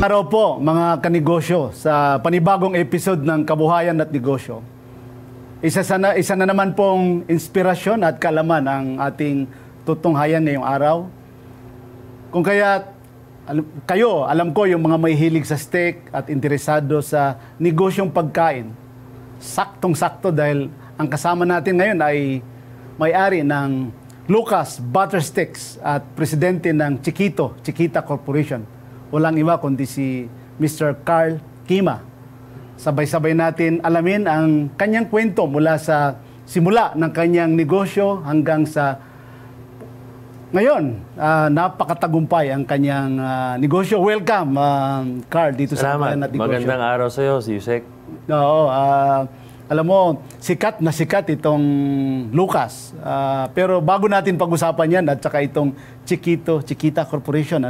araw po mga kanegosyo sa panibagong episode ng Kabuhayan at Negosyo. Isa na naman pong inspirasyon at kaalaman ang ating tutunghayan ngayong araw. Kung kaya kayo, alam ko yung mga may hilig sa steak at interesado sa negosyong pagkain. Saktong-sakto dahil ang kasama natin ngayon ay may-ari ng Lucas Butter Steaks at presidente ng Chiquita Corporation. Walang iba kundi si Mr. Carl Quima. Sabay-sabay natin alamin ang kanyang kwento mula sa simula ng kanyang negosyo hanggang sa ngayon. Napakatagumpay ang kanyang negosyo. Welcome, Carl, dito sa Kabuhayan at Negosyo. Magandang araw sa iyo, Yusek. Oo, alam mo, sikat na sikat itong Lucas. Pero bago natin pag-usapan yan at saka itong Chiquita Corporation,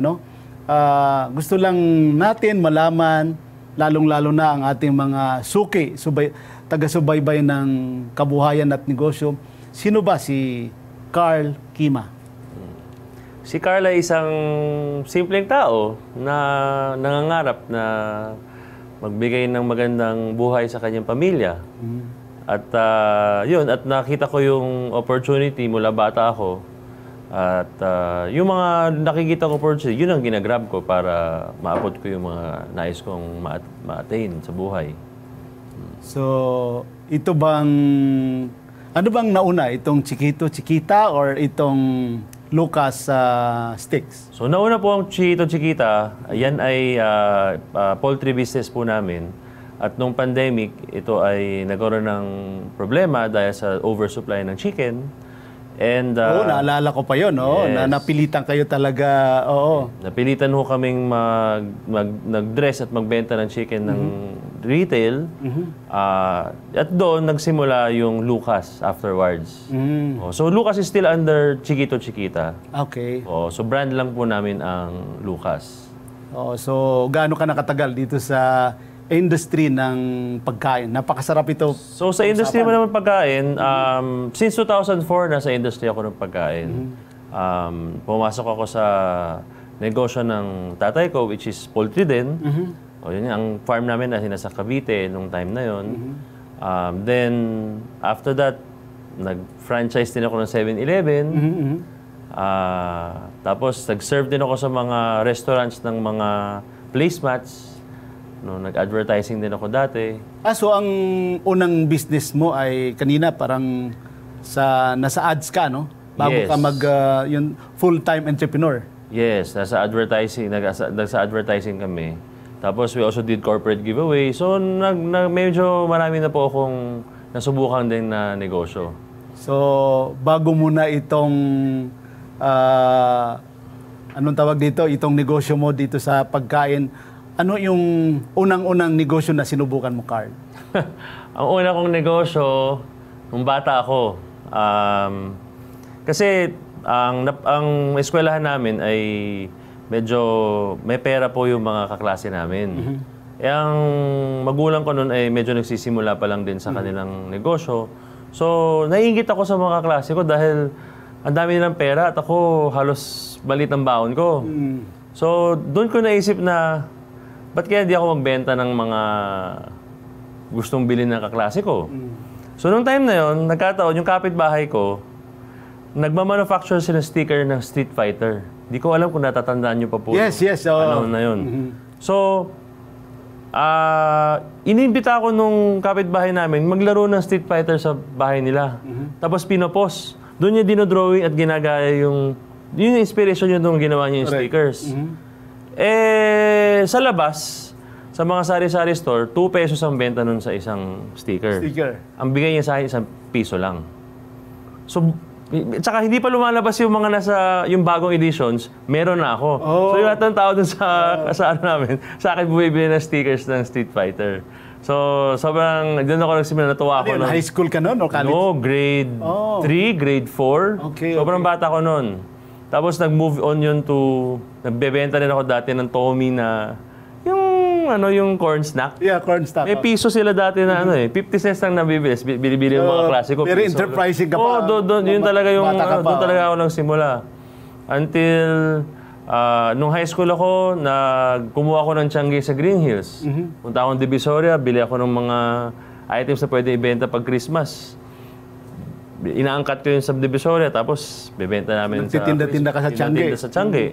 gusto lang natin malaman, lalong-lalo na ang ating mga taga-subaybay ng Kabuhayan at Negosyo. Sino ba si Carl Quima? Si Carl ay isang simpleng tao na nangangarap na magbigay ng magandang buhay sa kanyang pamilya. At yun, at nakita ko yung opportunity mula bata ako. At yung mga nakikita ko opportunity, yun ang ginagrab ko para maabot ko yung mga nais kong ma-attain sa buhay. So, ano bang nauna? Itong Chiquita or itong Lucas Steaks? So, nauna po ang Chiquita. Yan ay poultry business po namin. At nung pandemic, ito ay nagkaroon ng problema dahil sa oversupply ng chicken. And, naalala ko pa yun, yes. Na napilitan kayo talaga, oo. Napilitan ho kaming nag-dress at magbenta ng chicken ng retail. At doon nagsimula yung Lucas afterwards. So Lucas is still under Chiquita. Okay. So brand lang po namin ang Lucas. So gaano ka nakatagal dito sa industry ng pagkain? Napakasarap ito. So sa industry mo naman pagkain, since 2004 nasa industry ako ng pagkain. Pumasok ako sa negosyo ng tatay ko, which is poultry din. Yun ang farm namin na nasa Cavite nung time na yun. Then after that, nag-franchise din ako ng 7-Eleven. Tapos nag-serve din ako sa mga restaurants ng mga placemats. Nag-advertising din ako dati. So ang unang business mo ay kanina parang nasa ads ka, no? Bago ka yung full-time entrepreneur. Yes, nasa advertising kami. Tapos we also did corporate giveaway. So medyo marami na po akong nasubukan din na negosyo. So bago muna itong anong tawag dito, itong negosyo mo dito sa pagkain, ano yung unang-unang negosyo na sinubukan mo, Carl? Ang una kong negosyo, nung bata ako, kasi ang eskwelahan namin ay medyo may pera po yung mga kaklase namin. Ang magulang ko noon ay medyo nagsisimula pa lang din sa kanilang negosyo. So, naiingit ako sa mga kaklase ko dahil ang dami nilang pera at ako halos balit ang baon ko. So, doon ko naisip na ba't kaya di ako magbenta ng mga gustong bilhin ng kaklase ko? So, nung time na yon, nagkataon, yung kapitbahay ko, nagmamanufacture sila sticker ng Street Fighter. Di ko alam kung natatandaan nyo pa po. Yes. Ano na yun. So, inimbita ako nung kapitbahay namin maglaro ng Street Fighter sa bahay nila. Tapos pinopost. Doon niya dinodrawing at ginagaya yung inspiration yun nung ginawa niya yung stickers. Sa labas, sa mga sari-sari store, 2 pesos ang benta nun sa isang sticker. Ang bigay niya sa akin, 1 piso lang. So, tsaka hindi pa lumalabas yung mga yung bagong editions, meron na ako. So, yung atang tao dun sa ano namin, sa akin bumibili ng stickers ng Street Fighter. So, doon ako nagsimula, natuwa ako. High school ka nun o college? No, grade 3, grade 4. Sobrang bata ko nun. Tapos nag-move on yun to, nagbebenta rin ako dati ng Tommy na, yung corn snack. Yeah, corn snack. May piso sila dati na 50 cents lang nabibili. Bili yung mga klase ko. Very enterprising ka pa. Yun talaga doon talaga ako nagsimula. Until Nung high school ako, kumuha ako ng Tiangge sa Green Hills. Punta akong Divisoria, bili ako ng mga items na pwede ibenta pag Christmas. Inaangkat ko yun sa Divisoria, tapos bebenta namin Nagtitinda-tinda ka sa Tiangge. Tinda sa Tiangge.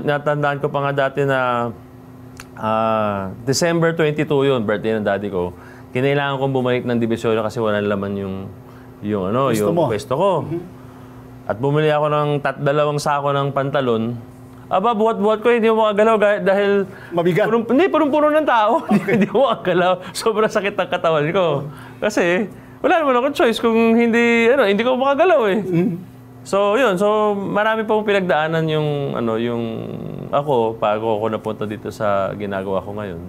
Natandaan ko pa nga dati na December 22 yun, birthday ng daddy ko. Kinailangan kong bumalik ng Divisoria kasi walang laman yung pwesto ko. At bumili ako ng 2 sako ng pantalon. Aba, buhat-buhat ko, hindi mo makagalaw dahil... Mabigat? Punong-puno ng tao. Hindi mo makagalaw. Sobrang sakit ang katawan ko. Kasi, wala naman akong choice kung hindi ko makagalaw eh. So, yun. So, marami pong pinagdaanan yung ako, bago ako napunta dito sa ginagawa ko ngayon.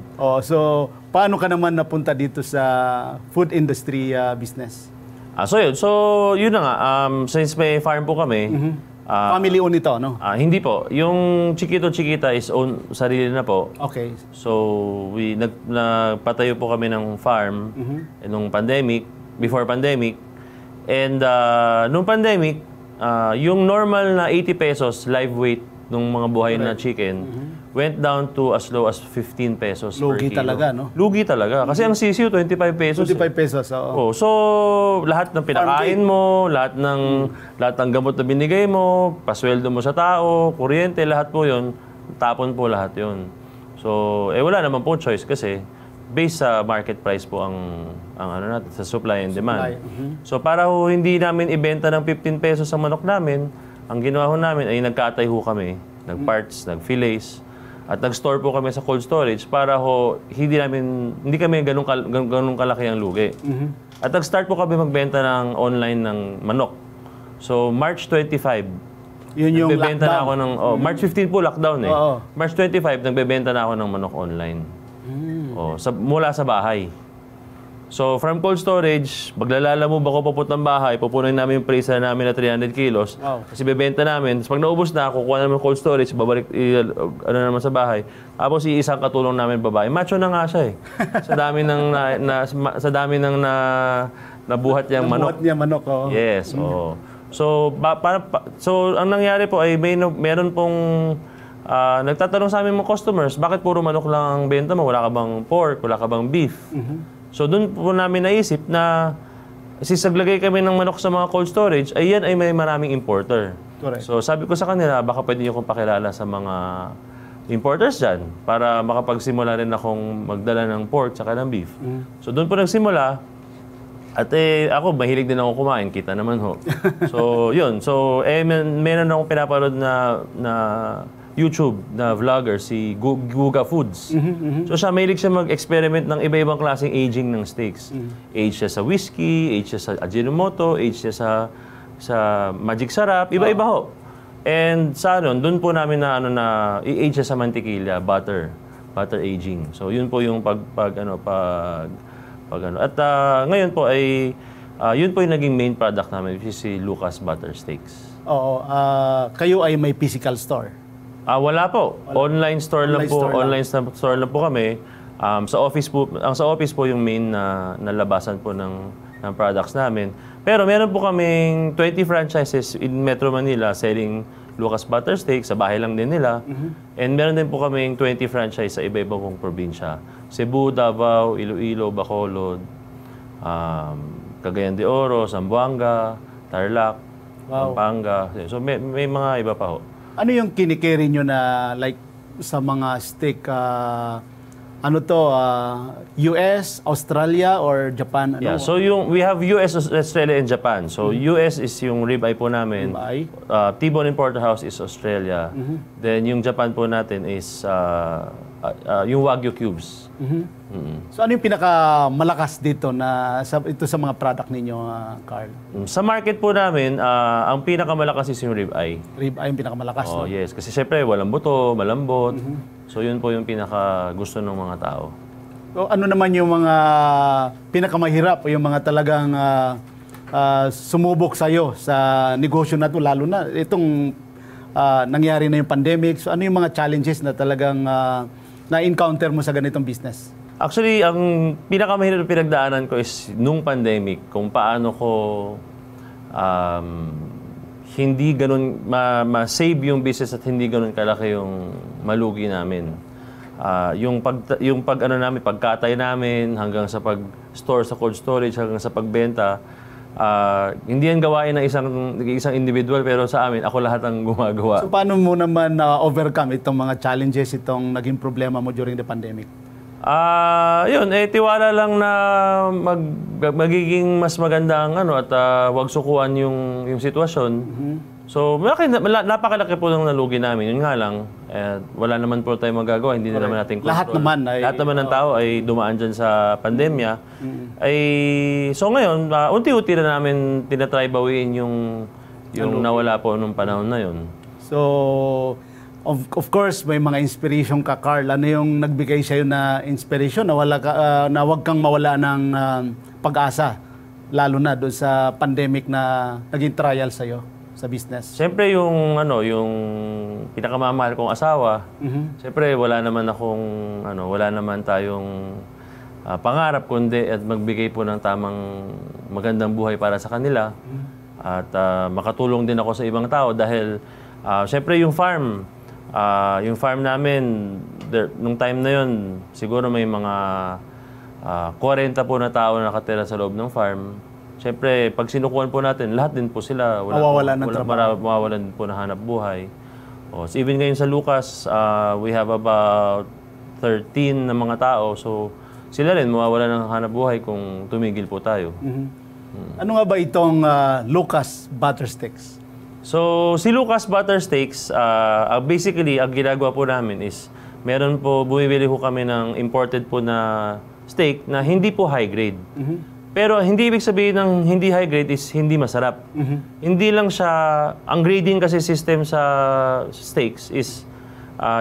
So, paano ka naman napunta dito sa food industry business? So yun na nga. Since may farm po kami, Family-owned ito, no? hindi po. Yung Chiquito-Chiquita is sarili na po. Okay. So, nagpatayo po kami ng farm nung before pandemic. And nung pandemic, yung normal na 80 pesos live weight ng mga buhay na chicken went down to as low as 15 pesos per Lugi kilo. talaga, no? Lugi talaga. Kasi ang sisiu, 25 pesos. 25 pesos, oo. So, lahat ng pinakain mo, lahat ng gamot na binigay mo, pasweldo mo sa tao, kuryente, lahat po yun, tapon po lahat yun. So, wala naman po choice kasi based sa market price po ang natin, sa supply and demand. So, para hindi namin ibenta ng 15 pesos ang manok namin, ang ginawa namin ay nagkatay kami, nag-parts, nag-fillets, at nag-store po kami sa cold storage para hindi kami ganun kalaki ang lugi. At nag-start po kami magbenta ng online ng manok. So, March 25, Yun yung nagbebenta na lockdown. ako ng... March 15 po, lockdown eh. Oo. March 25, nagbebenta na ako ng manok online. Mula sa bahay. So, from cold storage, maglalala mo ba ko papuntang bahay, pupunin namin yung freezer namin na 300 kilos. Wow. Kasi bebenta namin. Tapos pag naubos na, kukuha namin yung cold storage, babalik naman sa bahay. Tapos isang katulong namin babae. Macho na nga siya eh. Sa dami ng nabuhat niyang manok. Nabuhat niya manok, oo. Yes, oo. So, so, ang nangyari po ay meron pong nagtatanong sa amin mga customers, bakit puro manok lang ang benta mo? Wala ka bang pork? Wala ka bang beef? So, doon po namin naisip na sisaglagay kami ng manok sa mga cold storage, ay yan ay may maraming importer. Correct. So, sabi ko sa kanila, baka pwede niyo kong pakilala sa mga importers dyan para makapagsimula rin akong magdala ng pork at ng beef. So, doon po nagsimula. At ako, mahilig din ako kumain. Kita naman ho. So, yun. So, meron akong pinapanood na YouTube na vlogger, si Guga Foods. So, mahilig siya mag-experiment ng iba-ibang klaseng aging ng steaks. Age siya sa whiskey, age siya sa Ajinomoto, age siya sa Magic Sarap, iba-iba ho. And doon po namin i-age siya sa mantikilya, butter aging. So, yun po yung At ngayon po ay yun po yung naging main product namin, which is si Lucas Butter Steaks. Oo. Kayo ay may physical store? Wala po. Online store lang po kami. Sa office po yung main na labasan po ng products namin. Pero meron po kaming 20 franchises in Metro Manila selling Lucas Butter Steak. Sa bahay lang din nila. And meron din po kaming 20 franchise sa iba-ibang pong probinsya. Cebu, Davao, Iloilo, Bacolod, Cagayan de Oro, Zamboanga, Tarlac, Pampanga. So may mga iba pa ho. Ano yung kinikerry nyo na like sa mga steak, US, Australia, or Japan? Yeah, so we have US, Australia, and Japan. So US is yung ribeye po namin. Ribeye. T-Bone and Porterhouse is Australia. Then yung Japan po natin is yung Wagyu cubes. So ano yung pinakamalakas dito ito sa mga product ninyo, Carl? Sa market po namin, ang pinakamalakas is yung ribeye. Ribeye yung pinakamalakas, no? Yes, kasi syempre walang buto, malambot. So yun po yung pinaka gusto ng mga tao. So ano naman yung mga pinakamahirap o yung mga talagang sumubok sa'yo sa negosyo na ito, lalo na itong nangyari na yung pandemic. So ano yung mga challenges na talagang na-encounter mo sa ganitong business? Actually, ang pinakamahirap na pinagdaanan ko is nung pandemic, kung paano ko hindi ganun ma-save yung business at hindi ganun kalaki yung malugi namin. Yung pagkatay namin hanggang sa pag-store sa cold storage hanggang sa pagbenta, hindi yan gawain ng isang individual, pero sa amin ako lahat ang gumagawa. So paano mo naman overcome itong mga challenges, itong naging problema mo during the pandemic? Yun, tiwala lang na magiging mas maganda ang at wag sukuan yung sitwasyon. So, napakalaki po ng nalugi namin. Yun nga lang, wala naman po tayong magagawa. Hindi na naman natin control. Lahat naman ng tao ay dumaan dyan sa pandemya. So ngayon, unti-unti na namin tinatry bawiin yung nawala po nung panahon na yun. So, of course, may mga inspiration ka, Carl. Ano yung nagbigay sa'yo na inspiration na wag kang mawala ng pag-asa, lalo na doon sa pandemic na naging trial sa'yo sa business? Siyempre yung pinakamamahal kong asawa, siyempre wala naman tayong pangarap kundi at magbigay po ng tamang magandang buhay para sa kanila. At makatulong din ako sa ibang tao dahil siyempre yung farm namin, nung time na yun, siguro may mga 40 po na tao na nakatira sa loob ng farm. Siyempre, pag sinukuhan po natin, lahat din po sila mawawalan po na hanap buhay. So even ngayon sa Lucas, we have about 13 na mga tao. So sila rin mawawalan ng hanap buhay kung tumigil po tayo. Ano nga ba itong Lucas Butter Steaks? So si Lucas Butter Steaks, basically, ang ginagawa po namin is bumibili po kami ng imported po na steak na hindi po high grade. Pero hindi ibig sabihin ng hindi high grade is hindi masarap. Hindi lang siya, ang grading kasi system sa steaks is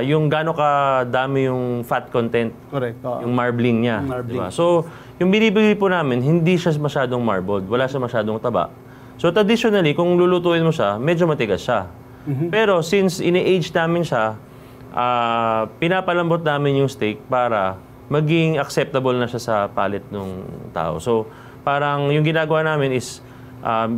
yung gaano kadami yung fat content. Correct. Yung marbling niya. Diba? So, yung binibili po namin, hindi siya masyadong marbled. Wala siya masyadong taba. So, traditionally, kung lulutuin mo siya, medyo matigas siya. Pero since ini-age namin siya, pinapalambot namin yung steak para maging acceptable na siya sa palate ng tao. So, parang yung ginagawa namin is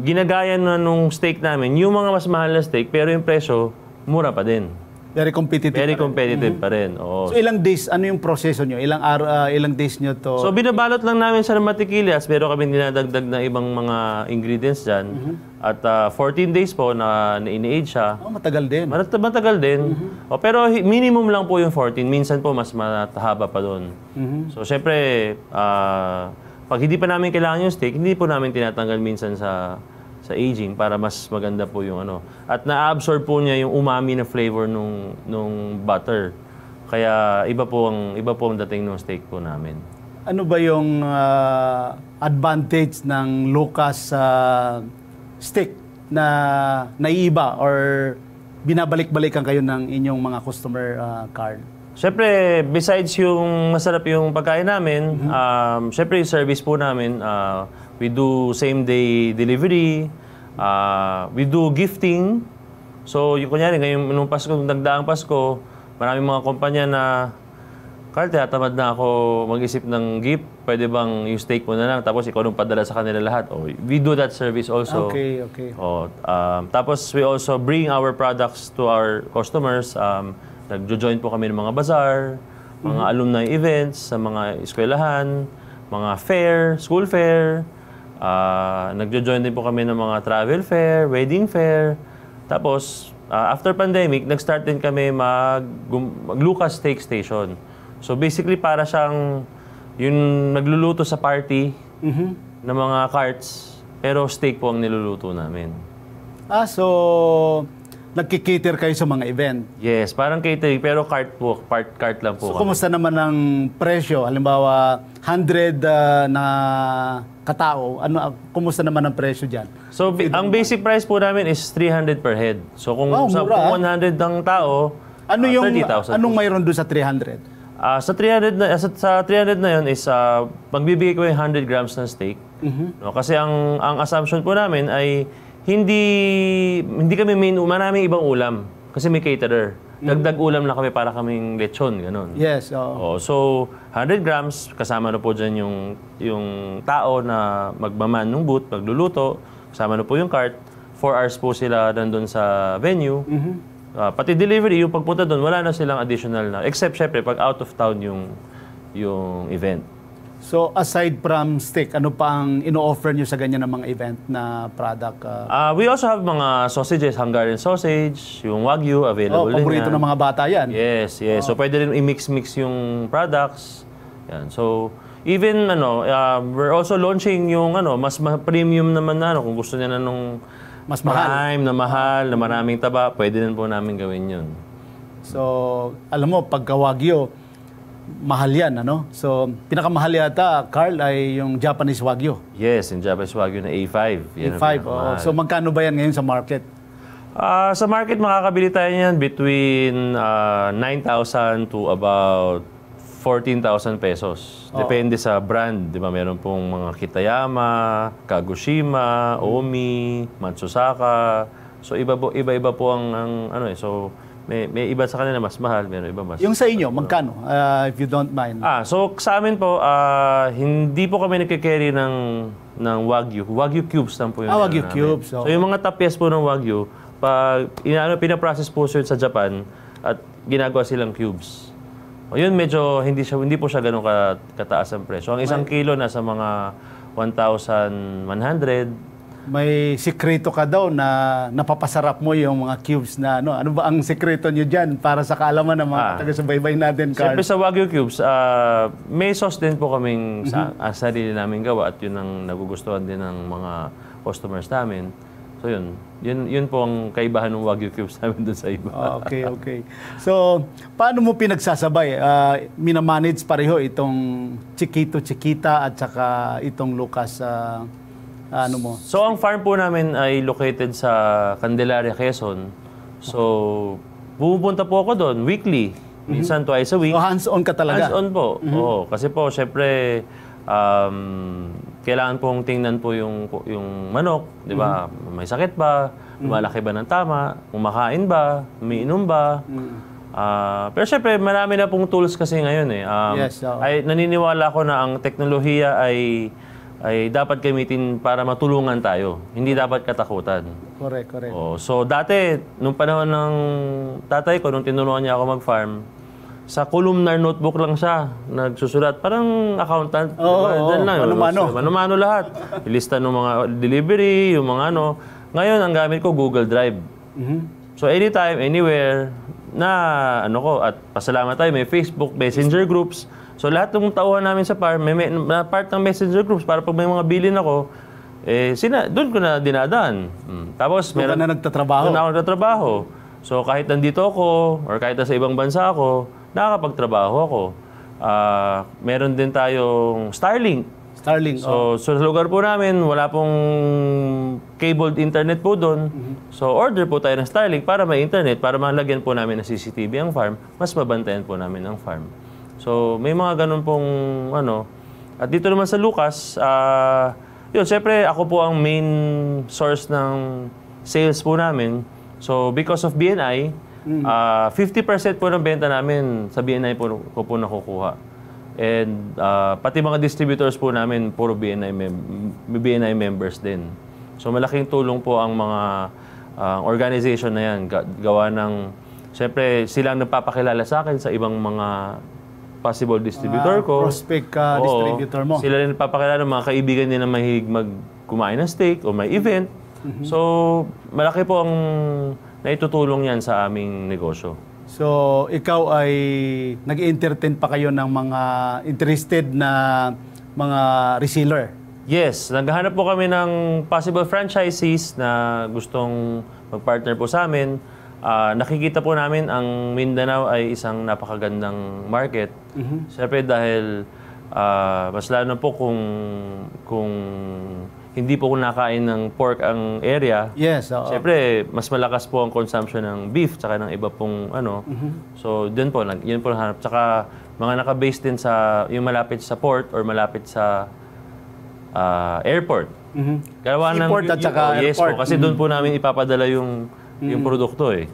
ginagaya na nung steak namin yung mga mas mahal na steak, pero yung presyo, mura pa din. Very competitive. Very competitive pa rin. Oo. So ilang days, ano yung proseso nyo? Ilang days nyo to? So binabalot lang namin sa matikilias, pero kami dinadagdag na ibang mga ingredients dyan. At 14 days po na ini-age siya. Matagal din. Matagal din. Pero minimum lang po yung 14. Minsan po mas matahaba pa doon. So syempre, pag hindi pa namin kailangan yung steak, hindi po namin tinatanggal minsan sa aging para mas maganda po yung At na-absorb po niya yung umami na flavor nung butter. Kaya iba po ang dating ng steak po namin. Ano ba yung advantage ng Lucas steak na naiiba or binabalik-balikan kayo ng inyong mga customer, Carl? Siyempre, besides yung masarap yung pagkain namin, siyempre yung service po namin, we do same-day delivery. We do gifting. So, yung kunyari, nung Pasko, nung nagdaang Pasko, maraming mga kumpanya na, Carl, tinatamad na ako mag-isip ng gift. Pwede bang yung steak mo na lang, tapos ikaw nung padala sa kanila lahat. We do that service also. Okay. Tapos, we also bring our products to our customers. Nagjo-join po kami ng mga bazaar, mga alumni events sa mga eskwelahan, mga fair, school fair. Nagjo-join din po kami ng mga travel fair, wedding fair. Tapos, after pandemic, nag-start din kami mag-Lucas Steak Station. So basically, para siyang yung nagluluto sa party ng mga carts, pero steak po ang niluluto namin. So nagki-cater kayo sa mga event? Yes, parang catering, pero cart lang po. So kumusta naman ang presyo? Halimbawa, 100 na katao, kumusta naman ang presyo dyan? So, ang basic price po namin is 300 per head. So, kung 100 ang tao, 30,000. Anong mayroon doon sa 300? Sa 300 na yun is magbibigay ko yung 100 grams ng steak. No, kasi ang assumption po namin ay hindi kami maraming ibang ulam kasi may caterer. Dagdag ulam na kami para kaming lechon, gano'n. Yes. So, 100 grams, kasama na po dyan yung tao na magmaman ng booth, magluluto, kasama na po yung cart. 4 hours po sila nandun sa venue. Pati delivery, yung pagpunta doon, wala na silang additional na. Except, syempre, pag out of town yung event. So, aside from steak, ano pa ang ino-offer nyo sa ganyan ng mga event na product? We also have mga sausages, Hungarian sausage, yung Wagyu, available din paborito yan. ng mga bata yan. Yes. So, pwede rin i-mix-mix yung products. Yan. So, even, we're also launching yung, mas premium naman na, kung gusto niya na nung mas mahal. prime na mahal, na maraming taba, pwede rin po namin gawin yun. So, alam mo, pagka Wagyu, mahal yan, ano? So, pinakamahal yata, Carl, ay yung Japanese Wagyu. Yes, yung Japanese Wagyu na A5. Yan ang A5, pinakamahal. So, magkano ba yan ngayon sa market? Sa market, makakabili tayo niyan between 9,000 to about 14,000 pesos. Depende sa brand. Di ba? Meron pong mga Kitayama, Kagoshima, Omi, Matsusaka. So, iba-iba po ang so, may iba sa kanila mas mahal, meron iba mas... Yung sa inyo, magkano? If you don't mind. So sa amin po, hindi po kami nagkikerry ng Wagyu. Wagyu cubes lang po yung Wagyu namin. cubes. So yung mga tapyas po ng Wagyu, pag pinaprocess po sir sa Japan at ginagawa silang cubes. O yun medyo hindi po siya ganun kataas ang presyo. Ang isang kilo nasa mga 1,100. May sikreto ka daw na napapasarap mo yung mga cubes na ano ba ang sikreto nyo dyan para sa kaalaman ng mga taga-subaybay natin, Carl? Siyempre sa Wagyu cubes, may sauce din po kaming sarili namin gawa at yun ang nagugustuhan din ng mga customers namin. So yun po ang kaibahan ng Wagyu cubes namin doon sa iba. Okay. So, paano mo pinagsasabay? Minamanage pareho itong Chiquita at saka itong Lucas ano mo? So, ang farm po namin ay located sa Candelaria, Quezon. So, pupunta po ako doon weekly. Minsan twice a week. So, hands-on ka talaga? Hands-on po. Oo, kasi po, syempre, kailangan pong tingnan po yung manok. Di ba? May sakit ba? Lumalaki ba ng tama? Kumakain ba? Umiinom ba? Pero syempre, marami na pong tools kasi ngayon eh. Yes, ay naniniwala ko na ang teknolohiya ay dapat gamitin para matulungan tayo. Hindi dapat katakutan. Correct. So dati, nung panahon ng tatay ko, nung tinuruan niya ako mag-farm, sa columnar notebook lang siya nagsusulat. Parang accountant. Mano-mano lahat. Ilista ng mga delivery, yung mga ano. Ngayon, ang gamit ko, Google Drive. So anytime, anywhere, at pasalamat tayo, may Facebook, Messenger groups. So lahat ng tauhan namin sa farm, may part ng messenger groups para pag may mga bilin ako, doon ko na dinadaan. Tapos meron na nagtatrabaho. Doon ako nagtatrabaho. So kahit nandito ako or kahit sa ibang bansa ako, nakakapagtrabaho ako. Meron din tayong Starlink. So sa lugar po namin, wala pong cabled internet po doon. So order po tayo ng Starlink para may internet, para malagyan po namin ng CCTV ang farm, mas mabantayan po namin ang farm. So, may mga ganun pong At dito naman sa Lucas, syempre ako po ang main source ng sales po namin. So, because of BNI, 50% po ng benta namin sa BNI ko po nakukuha. And pati mga distributors po namin, puro BNI members din. So, malaking tulong po ang mga organization na yan. Gawa ng, syempre, silang nagpapakilala sa akin sa ibang mga possible distributor ko. Prospect distributor mo. Sila rin papakilala ng mga kaibigan nila mahilig kumain ng steak o may event. So, malaki po ang naitutulong yan sa aming negosyo. So, ikaw ay nag-entertain pa kayo ng mga interested na mga reseller? Yes. Naghahanap po kami ng possible franchisees na gustong mag-partner po sa amin. Nakikita po namin ang Mindanao ay isang napakagandang market. Siyempre dahil mas lalo po kung hindi po nakain ng pork ang area. Yes. Siyempre mas malakas po ang consumption ng beef tsaka ng iba pong So yun po hanap. Tsaka mga naka-base din sa yung malapit sa port or malapit sa airport. Seaport at saka yes airport. Po, kasi doon po namin ipapadala yung produkto eh.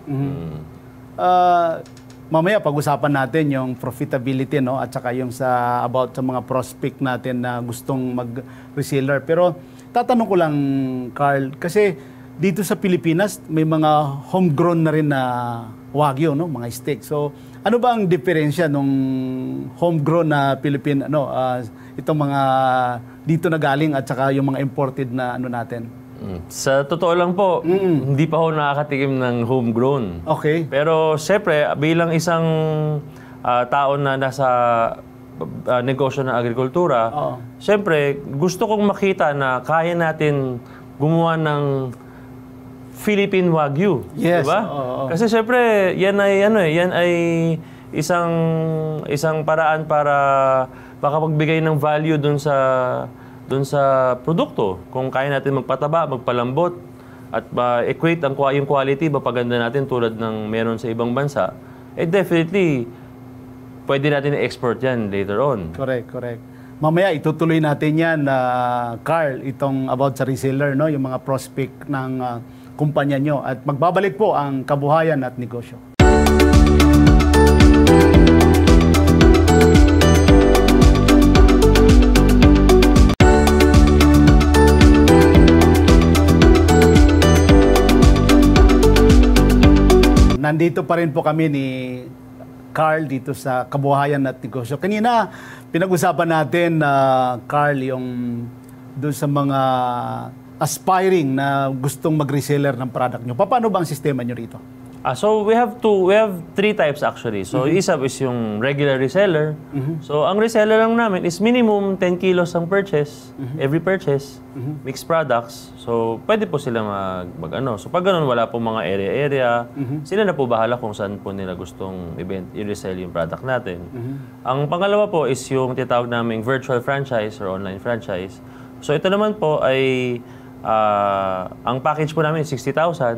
Mamaya pag-usapan natin yung profitability at saka yung about sa mga prospect natin na gustong mag-reseller. Pero tatanong ko lang, Carl, kasi dito sa Pilipinas, may mga homegrown na rin na Wagyu, no? Mga steak. So, ano ba ang diferensya nung homegrown na Philippine, itong mga dito na galing at saka yung mga imported na ano natin? Sa totoo lang po, hindi pa ako nakakatikim ng homegrown. Okay. Pero siyempre, bilang isang tao na nasa negosyo ng agrikultura, siyempre, gusto kong makita na kaya natin gumawa ng Philippine Wagyu, Yes. diba? Kasi siyempre, yan ay isang paraan para makapagbigay ng value dun sa produkto. Kung kaya natin magpataba, magpalambot at equate yung quality, mapaganda natin tulad ng meron sa ibang bansa, definitely pwede natin i-export yan later on. Correct. Mamaya itutuloy natin yan, Carl, itong about sa reseller, no? Yung mga prospect ng kumpanya nyo. At magbabalik po ang Kabuhayan at Negosyo. Nandito pa rin po kami ni Carl dito sa Kabuhayan at Negosyo. Kanina, pinag-usapan natin, Carl, yung doon sa mga aspiring na gustong mag-reseller ng product nyo. Paano ba ang sistema nyo rito? So we have three types actually. So isa is yung regular reseller. So ang reseller lang namin is minimum 10 kilos ang purchase, every purchase, mixed products. So pwede po sila mag-ano. So pag ganun, wala po mga area. Sila na po bahala kung saan po nila gustong i-resell yung product natin. Ang pangalawa po is yung tinatawag naming virtual franchise or online franchise. So ito naman po ay ang package po namin is 60,000,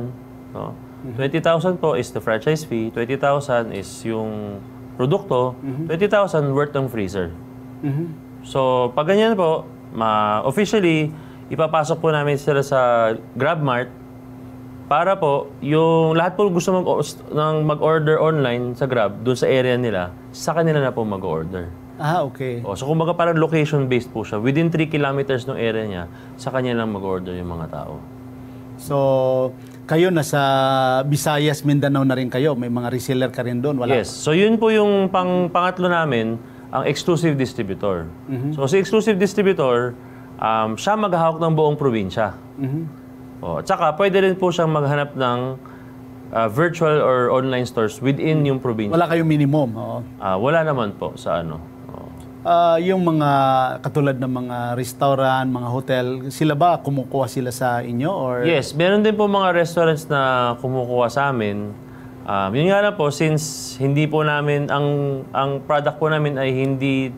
no? 20,000 po is the franchise fee, 20,000 is yung produkto, 20,000 worth ng freezer. So, pag ganyan po, officially, ipapasok po namin sila sa GrabMart para po, yung lahat po gusto mag-order online sa Grab, doon sa area nila, sa kanila na po mag-order. Okay. So, kumbaga parang location-based po siya. Within 3 kilometers ng area niya, sa kanya lang mag-order yung mga tao. So, kayo nasa Visayas, Mindanao na rin kayo. May mga reseller ka rin doon. Wala. Yes. So, yun po yung pangatlo namin, ang exclusive distributor. So, si exclusive distributor, siya maghahawak ng buong probinsya. At saka, pwede rin po siyang maghanap ng virtual or online stores within yung probinsya. Wala kayong minimum. Wala naman po sa ano. Yung mga katulad ng mga restaurant, mga hotel, sila ba kumukuha sila sa inyo? Or? Yes, meron din po mga restaurants na kumukuha sa amin. Yun nga lang po, since hindi po namin, ang product po namin ay hindi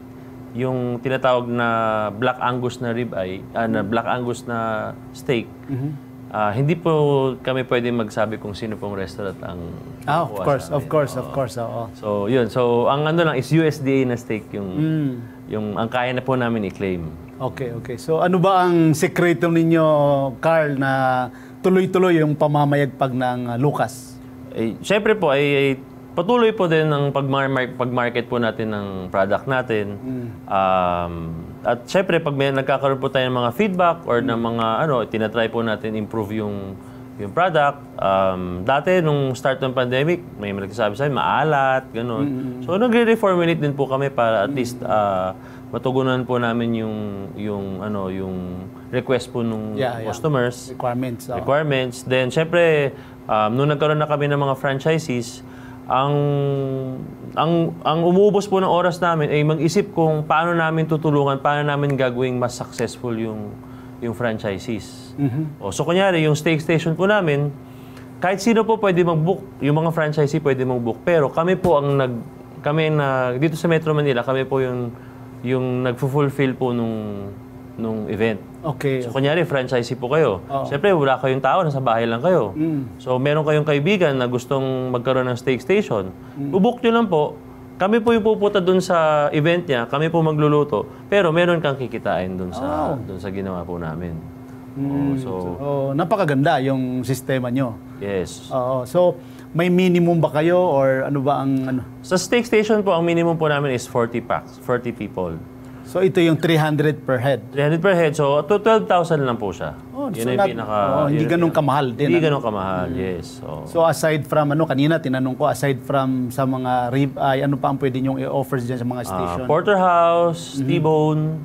yung tinatawag na Black Angus na ribeye, na Black Angus na steak. Hindi po kami pwede magsabi kung sino pong restaurant ang of course. So, yun. So, ang ano lang is USDA na steak yung ang kaya na po namin i-claim. Okay. So, ano ba ang sekreto ninyo, Carl, na tuloy-tuloy yung pamamayagpag ng Lucas? Siyempre po, patuloy po din ang pag-market po natin ng product natin. At syempre, pag may nagkakaroon po tayo ng mga feedback or ng mga tinatry po natin improve yung product. Dati, nung start ng pandemic, may nagsasabi sa amin, maalat, gano'n. So, nagre-reformulate din po kami para at least matugunan po namin yung request po ng customers. Requirements. Then, syempre, nung nagkaroon na kami ng mga franchisees, ang umuubos po ng oras namin ay mag-isip kung paano namin tutulungan, paano namin gagawing mas successful yung franchisees. So, kunyari, yung steak station po namin, kahit sino po pwede mag-book, yung mga franchisee pwede mag-book, pero kami po dito sa Metro Manila, kami po yung nag-fulfill po nung event. Okay. So, kunyari, franchisee po kayo. Siyempre, wala kayong tao, nasa bahay lang kayo. So, meron kayong kaibigan na gustong magkaroon ng steak station. Bubuk nyo lang po. Kami po yung pupunta dun sa event niya, kami po magluluto, pero meron kang kikitain dun sa ginawa po namin. Napakaganda yung sistema nyo. Yes. So, may minimum ba kayo or ano ba ang Sa steak station po, ang minimum po namin is 40 packs, 40 people. So, ito yung 300 per head? 300 per head. So, 12,000 lang po siya. Yun ang pinaka... hindi ganun kamahal din. Hindi ganun kamahal, yes. So aside from, kanina tinanong ko, aside from sa mga rib eye, ano pa ang pwede nyong i-offer dyan sa mga station? Porterhouse, T-bone.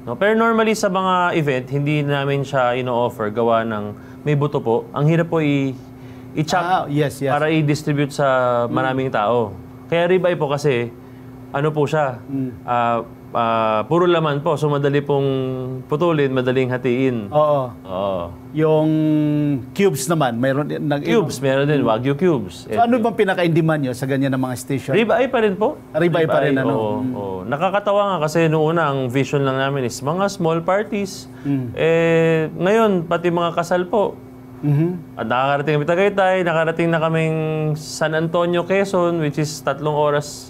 No? Pero normally sa mga event, hindi namin siya ino-offer gawa ng may buto po. Ang hirap po i-chop yes. para i-distribute sa maraming tao. Kaya rib eye po kasi, ano po siya, puro laman po. So madali pong putulin, madaling hatiin. Oo. Yung cubes naman, mayroon din. Cubes, meron din. Wagyu cubes. So ano bang pinaka-in-demand nyo sa ganyan ng mga station? Rib eye pa rin po. Rib eye pa rin, ano? Oo. Nakakatawa nga kasi noong una, ang vision lang namin is mga small parties. Ngayon, pati mga kasal po. At nakakarating kami Tagaytay, nakarating na kaming San Antonio, Quezon, which is 3 oras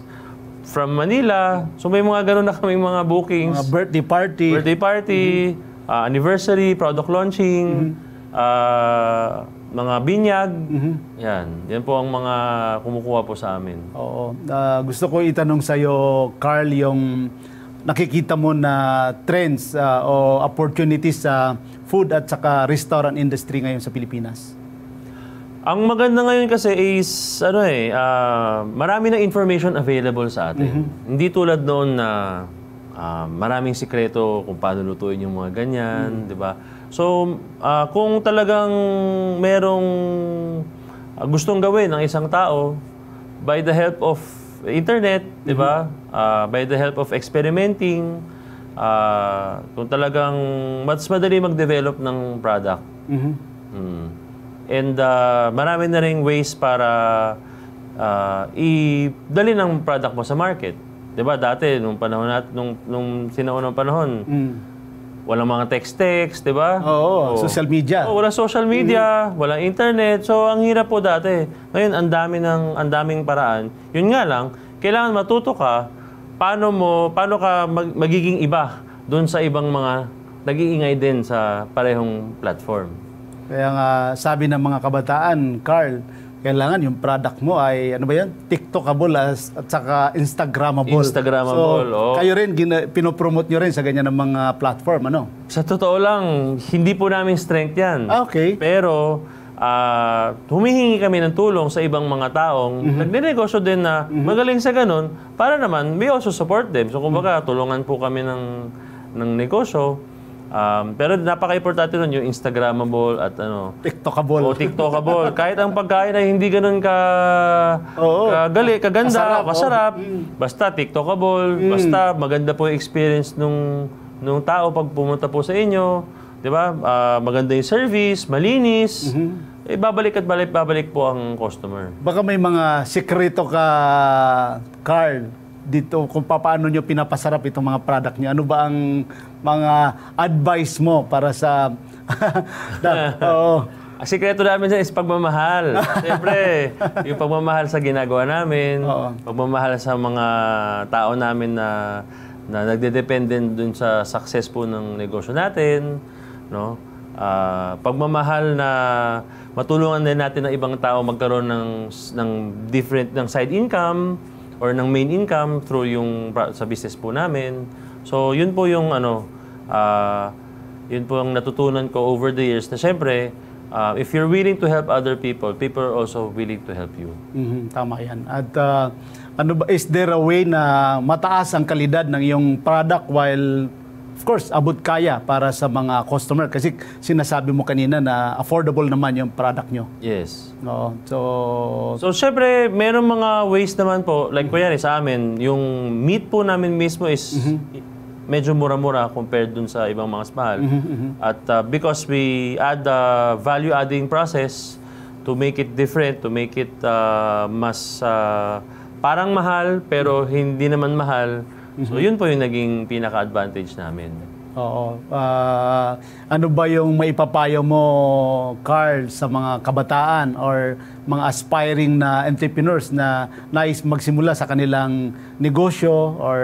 from Manila. So may mga ganun na kaming mga bookings. Mga birthday party, anniversary, product launching, mga binyag. Yan po ang mga kumukuha po sa amin. Oo. Gusto ko itanong sa'yo, Carl, yung nakikita mo na trends o opportunities sa food at saka restaurant industry ngayon sa Pilipinas. Ang maganda ngayon kasi is, marami na information available sa atin. Hindi tulad noon na maraming sikreto kung paano lutuin yung mga ganyan, di ba? So, kung talagang merong gustong gawin ng isang tao, by the help of internet, di ba? By the help of experimenting, kung talagang mas madali mag-develop ng product. And marami na ring ways para i-dali ng product mo sa market. 'Di ba? Dati nung panahon nung sinaunang panahon, walang mga text, 'di ba? Oo, social media. Walang social media, walang internet. So ang hirap po dati. Ngayon ang daming paraan. Yun nga lang, kailangan matuto ka paano ka magiging iba doon sa ibang mga nag-iingay din sa parehong platform. Kaya nga, sabi ng mga kabataan, Carl, kailangan yung product mo ay, TikTokable at saka Instagrammable. Instagrammable, so, kayo rin, pinopromote nyo rin sa ganyan ng mga platform, ano? Sa totoo lang, hindi po namin strength yan. Okay. Pero, humihingi kami ng tulong sa ibang mga taong nagninegosyo din na magaling sa ganun para naman we also support them. So, kumbaga, tulungan po kami ng negosyo. Pero napaka-importante nun yung Instagrammable at TikTokable. TikTokable. Kahit ang pagkain ay hindi ganun kaganda, kasarap. Basta TikTokable, basta maganda po yung experience nung tao pag pumunta po sa inyo. 'Di ba? Maganda yung service, malinis. Babalik po ang customer. Baka may mga sikreto ka, Carl, dito kung paano nyo pinapasarap itong mga product nyo. Ano ba ang mga advice mo para sa... Ang sikreto namin dyan is pagmamahal. Siyempre, yung pagmamahal sa ginagawa namin, pagmamahal sa mga tao namin na nagde-dependent dun sa success po ng negosyo natin, no? Pagmamahal na matulungan din natin ng ibang tao magkaroon ng side income or ng main income through sa business po namin. So, yun po yung yun po ang natutunan ko over the years na syempre, if you're willing to help other people, people are also willing to help you. Tama yan. At is there a way na mataas ang kalidad ng iyong product while, of course, abot kaya para sa mga customer? Kasi sinasabi mo kanina na affordable naman yung product nyo. Yes. No, so syempre, merong mga ways naman po. Like kunyari sa amin, yung meat po namin mismo is medyo mura-mura compared dun sa ibang mga mahal. At because we add the value-adding process to make it different, to make it mas parang mahal pero hindi naman mahal. So yun po yung naging pinaka-advantage namin. Oo. Ano ba yung maipapayo mo, Carl, sa mga kabataan or mga aspiring na entrepreneurs na nais magsimula sa kanilang negosyo or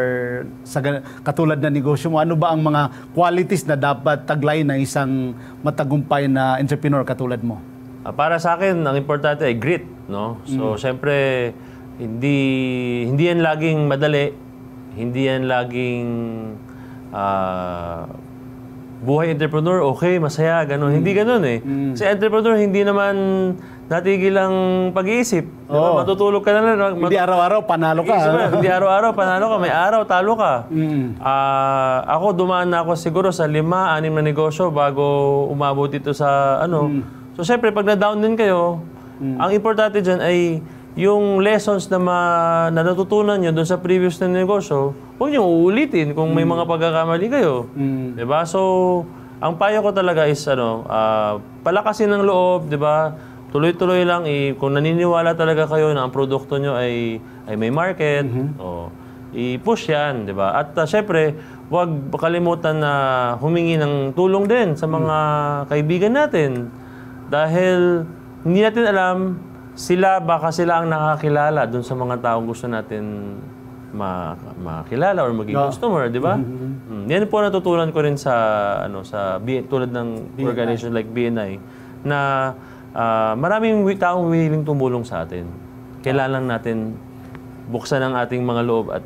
katulad na negosyo mo? Ano ba ang mga qualities na dapat taglayin ng isang matagumpay na entrepreneur katulad mo? Para sa akin, ang importante ay grit, no? So, syempre, hindi yan laging madali. Hindi yan laging buhay entrepreneur, okay, masaya, gano'n. Hindi gano'n eh. Kasi entrepreneur, hindi naman natigil ang pag-iisip. Diba? Matutulog ka na lang. Hindi araw-araw, panalo ka. Hindi araw-araw, panalo ka. May araw, talo ka. Ako, dumaan na ako siguro sa 5-6 na negosyo bago umabot dito sa ano. So, syempre, pag na-down din kayo, ang importante dyan ay yung lessons na natutunan nyo doon sa previous na negosyo, huwag nyo uulitin kung may mga pagkakamali kayo. Diba? So, ang payo ko talaga is, palakasin ng loob, diba? Tuloy-tuloy lang, kung naniniwala talaga kayo na ang produkto nyo ay may market, i-push yan, diba? At syempre, huwag kalimutan na humingi ng tulong din sa mga kaibigan natin. Dahil hindi natin alam, baka sila ang nakakilala doon sa mga taong gusto natin makilala or maging customer, di ba? Yan po natutunan ko rin tulad ng organization like BNI na maraming taong willing tumulong sa atin. Kailangan lang natin buksan ang ating mga loob at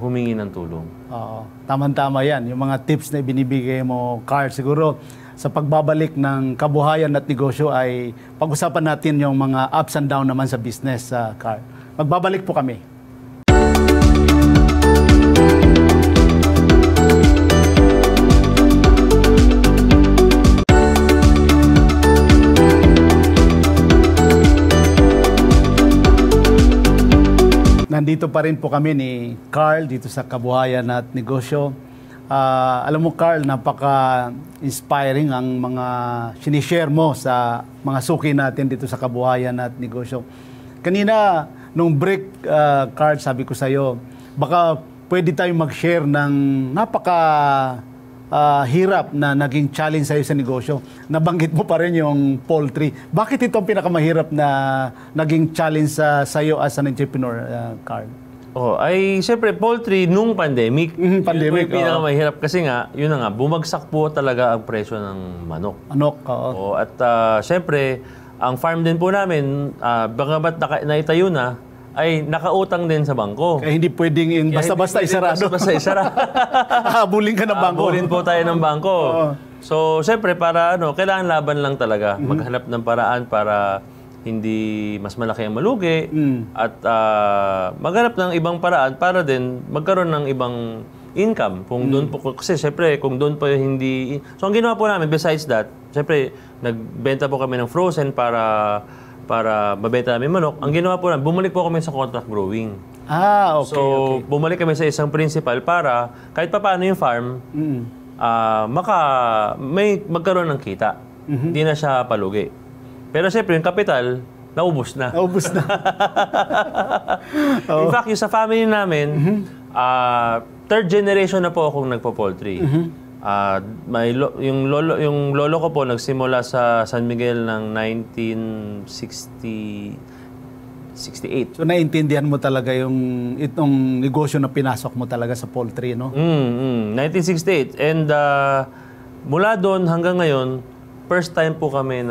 humingi ng tulong. Oo. Tama-tama yan. Yung mga tips na ibinibigay mo, Carl, siguro sa pagbabalik ng kabuhayan at negosyo ay pag-usapan natin yung mga ups and down naman sa business, Carl. Magbabalik po kami. Nandito pa rin po kami ni Carl dito sa Kabuhayan at Negosyo. Alam mo, Carl, napaka-inspiring ang mga sinishare mo sa mga suki natin dito sa Kabuhayan at Negosyo. Kanina, nung break, Carl, sabi ko sa'yo, baka pwede tayong mag-share ng napaka-hirap na naging challenge sa'yo sa negosyo. Nabanggit mo pa rin yung poultry. Bakit ito ang pinakamahirap na naging challenge sa'yo as an entrepreneur, Carl? Siyempre, poultry nung pandemic. Pandemic, yun po yung pinakamahirap kasi yun na nga, bumagsak po talaga ang presyo ng manok. Oo. At siyempre, ang farm din po namin, ba't naitayo na, ay nakautang din sa bangko. Kaya hindi pwedeng basta-basta isarado. Basta-basta isara. Habulin ka ng bangko. Habulin po tayo ng bangko. So, siyempre, kailangan laban lang talaga. Maghanap ng paraan para hindi mas malaki ang malugi at maghanap ng ibang paraan para din magkaroon ng ibang income. Kung doon po, kasi syempre, kung doon po hindi... So, ang ginawa po namin, besides that, syempre, nagbenta po kami ng frozen para mabenta namin manok. Ang ginawa po namin, bumalik po kami sa contract growing. Okay. So, bumalik kami sa isang principal para kahit pa paano yung farm, may magkaroon ng kita. Hindi na siya palugi. Pero siyempre, yung kapital, naubos na. In fact, yung sa family namin, third generation na po akong nagpo-poultry. Yung lolo ko po nagsimula sa San Miguel ng 1968. So, naiintindihan mo talaga itong negosyo na pinasok mo talaga sa poultry, no? 1968. And mula doon hanggang ngayon, first time po kami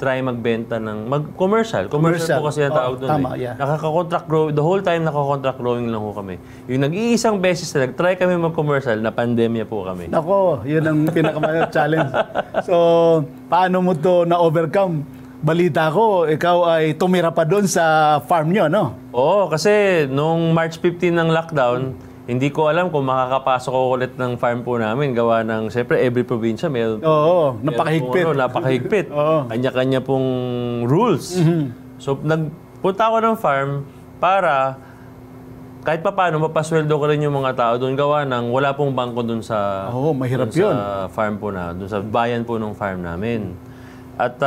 try magbenta ng commercial. Commercial po kasi yung tawag doon. Tama, yeah. Nakaka-contract growing. The whole time naka-contract growing lang po kami. Yung nag-iisang beses na nag-try kami mag-commercial, na pandemya po kami. Nako, yun ang pinaka-challenge. So, paano mo to na-overcome? Balita ko, ikaw ay tumira pa doon sa farm nyo, no? Oo, kasi nung March 15 ng lockdown, hindi ko alam kung makakapasok ako ulit ng farm po namin. Gawa ng, siyempre, every probinsya may... napakahigpit. Napakahigpit. Kanya-kanya pong rules. So, nagpunta ako ng farm para kahit pa paano, mapasweldo ko rin yung mga tao doon. Gawa ng wala pong bangko doon sa... mahirap yun. Sa farm po doon sa bayan po ng farm namin. At,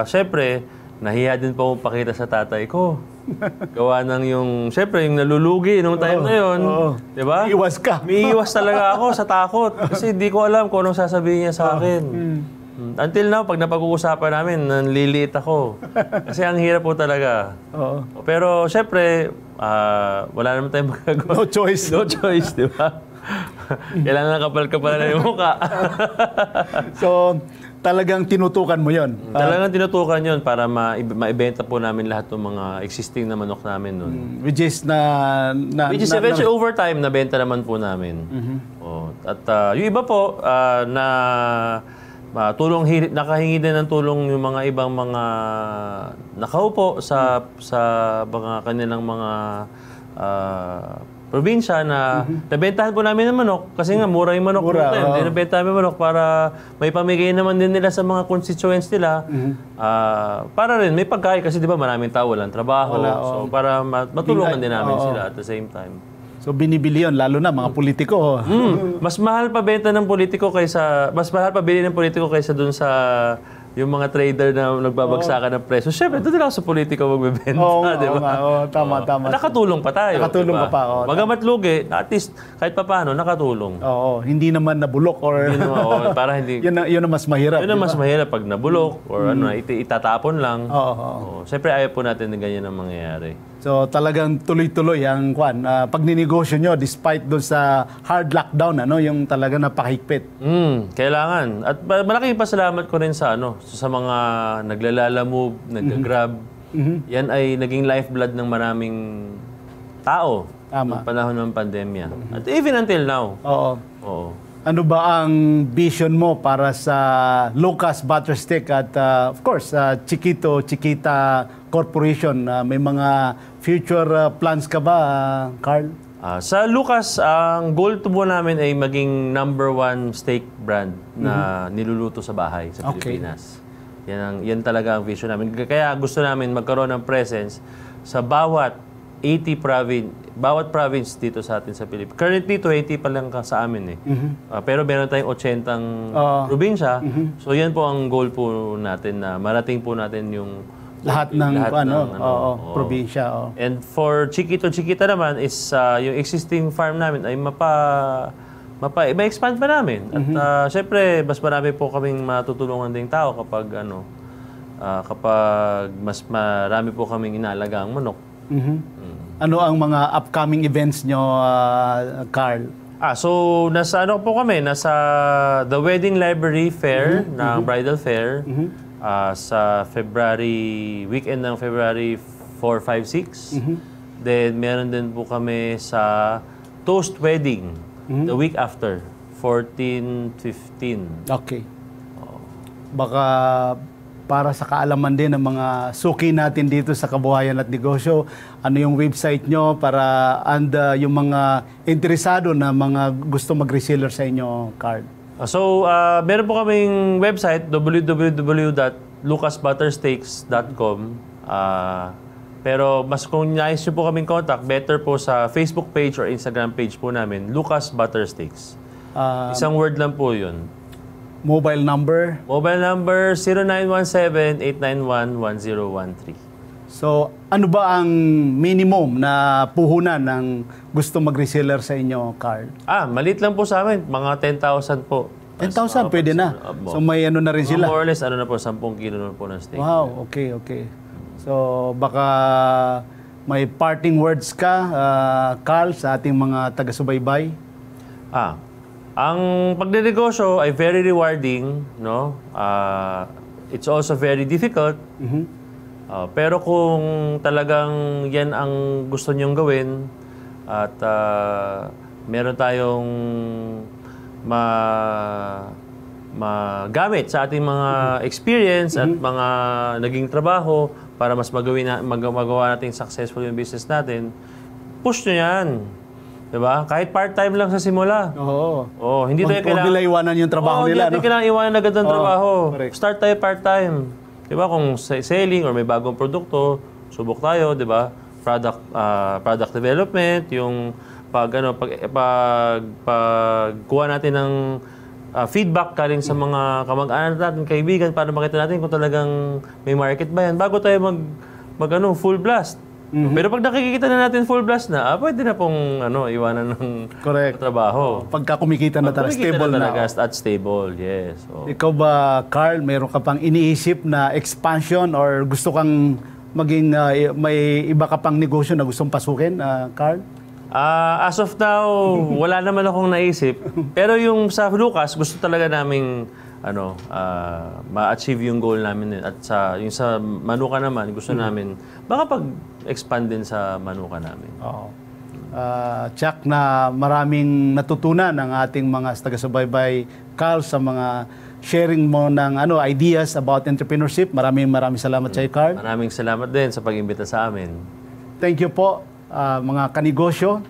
siyempre, nahiya din po pakita sa tatay ko. Gawa ng siyempre, yung nalulugi nung time na yun. Di ba? Iwas ka. May iwas talaga ako sa takot. Kasi di ko alam kung anong sasabihin niya sa akin. Until now, pag napag-uusapan namin, nanliliit ako. Kasi ang hirap po talaga. Pero siyempre, wala naman tayong magagawa. No choice. No choice, di ba? Kailangan kapal-kapal na yung mukha. So, talagang tinutukan mo yon. Talagang tinutukan yon para maibenta po namin lahat ng mga existing na manok namin noon. Which is eventually over time, nabenta naman po namin. At yung iba po na nakahingi din ng tulong yung mga ibang mga nakaupo sa mga kanilang mga probinsya na nabentahan po namin ng manok kasi nga mura yung manok po tayo. Nabentahan namin manok para may pamigay naman din nila sa mga constituents nila. Para rin may pagkain kasi di ba maraming tao walang trabaho. So para matulungan din namin sila at the same time. So binibili yun, lalo na mga politiko. Mas mahal pa benta ng politiko mas mahal pa bili ng politiko kaysa dun sa yung mga trader na nagbabagsakan ng presyo. Siyempre, doon lang sa politiko magbebenta, di ba? Tama. Nakatulong pa tayo. Nakatulong diba? ka pa. Magamat lugi, at least kahit pa paano, nakatulong. Hindi naman nabulok or... para hindi... yun ang mas mahirap. Yun ang mas mahirap pag nabulok or itatapon lang. Siyempre, ayaw po natin na ganyan ang mangyayari. So talagang tuloy-tuloy ang pagninegosyo nyo despite doon sa hard lockdown, yung talaga napakahigpit. Kailangan. At malaking pasalamat ko rin sa mga naglalala-move, nag-grab. Yan ay naging lifeblood ng maraming tao noong panahon ng pandemya. At even until now. Oo. Ano ba ang vision mo para sa Lucas Butterstick at of course Chiquita Corporation? May mga future plans ka ba, Carl? Sa Lucas, ang goal po namin ay maging #1 steak brand na niluluto sa bahay sa Pilipinas. Yan talaga ang vision namin. Kaya gusto namin magkaroon ng presence sa bawat province dito sa atin sa Pilipinas. Currently, 20 pa lang sa amin pero meron tayong 80 probinsya. So yan po ang goal po natin na marating po natin yung lahat ng probinsya. And for Chiquita naman is yung existing farm namin ay ma-expand pa namin. At syempre, mas marami po kaming matutulungan ding tao kapag kapag mas marami po kaming inalagang manok. Ano ang mga upcoming events nyo, Carl? So nasa The Wedding Library Fair ng Bridal Fair sa weekend ng February 4, 5, 6. Then meron din po kami sa Toast Wedding the week after, 14, 15. Okay. Baka para sa kaalaman din ng mga suki natin dito sa Kabuhayan at Negosyo, ano yung website nyo para yung mga interesado na mga gusto mag-reseller sa inyo, Carl? So, meron po kaming website, www.lucasbuttersteaks.com. Pero mas kung nais nyo po kaming contact, better po sa Facebook page or Instagram page po namin, Lucas Buttersteaks. Isang word lang po yun. Mobile number? Mobile number 0917-891-1013. So, ano ba ang minimum na puhunan ng gusto mag-reseller sa inyo, Carl? Maliit lang po sa amin. Mga 10,000 po. 10,000 pwede na. So, may na rin sila. More or less, na po, 10 kilo na po ng steak. Wow, okay. So, baka may parting words ka, Carl, sa ating mga taga-subaybay? Ang pagdedegosyo ay very rewarding, no? It's also very difficult. Pero kung talagang yan ang gusto niyong gawin at meron tayong magamit sa ating mga experience at mga naging trabaho para mas magawa natin successful yung business natin, push nyo yan. Diba? Kahit part-time lang sa simula. Hindi tayo kailangan... Huwag nila iwanan yung trabaho nila. Hindi kailangan iwanan agad ang trabaho. Correct. Start tayo part-time. Diba? Kung selling or may bagong produkto, subok tayo, diba? Product development, yung pagkuha natin ng feedback galing sa mga kamag-anak natin, kaibigan, para makita natin kung talagang may market ba yan bago tayo full blast. Pero pag nakikita na natin full blast na, pwede na pong iwanan ng trabaho. Pagka kumikita na talaga, stable na. At stable, yes. Ikaw ba, Carl, mayroon ka pang iniisip na expansion or gusto kang maging may iba ka pang negosyo na gustong pasukin, Carl? As of now, wala naman akong naisip. Pero yung sa Lucas, gusto talaga naming ma-achieve yung goal namin. At yung sa Manuka naman, gusto namin, baka pag-expand din sa Manuka namin. Tiyak na maraming natutunan ang ating mga taga-subaybay, Carl, sa mga sharing mo ng ideas about entrepreneurship. Maraming salamat sa iyo, Carl. Maraming salamat din sa pag-imbita sa amin. Thank you po, mga kanegosyo.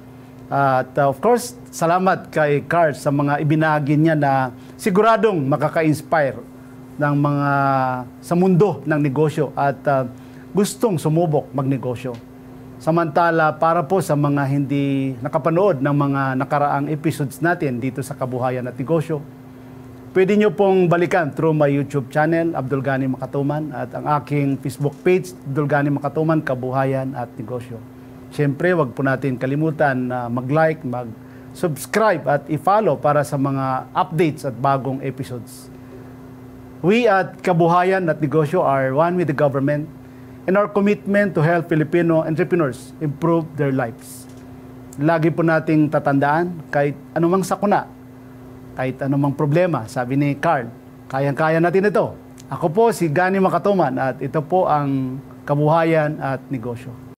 At of course, salamat kay Carl sa mga ibinahagi niya na siguradong makaka-inspire ng mga sa mundo ng negosyo at gustong sumubok magnegosyo. Samantala, para po sa mga hindi nakapanood ng mga nakaraang episodes natin dito sa Kabuhayan at Negosyo, pwede nyo pong balikan through my YouTube channel, Abdul Gani Makatuman, at ang aking Facebook page, Abdul Gani Makatuman, Kabuhayan at Negosyo. Siyempre, wag po natin kalimutan na mag-like, mag-subscribe at i-follow para sa mga updates at bagong episodes. We at Kabuhayan at Negosyo are one with the government in our commitment to help Filipino entrepreneurs improve their lives. Lagi po nating tatandaan, kahit anumang sakuna, kahit anumang problema, sabi ni Carl, kayang-kaya natin ito. Ako po si Gani Makatuman at ito po ang Kabuhayan at Negosyo.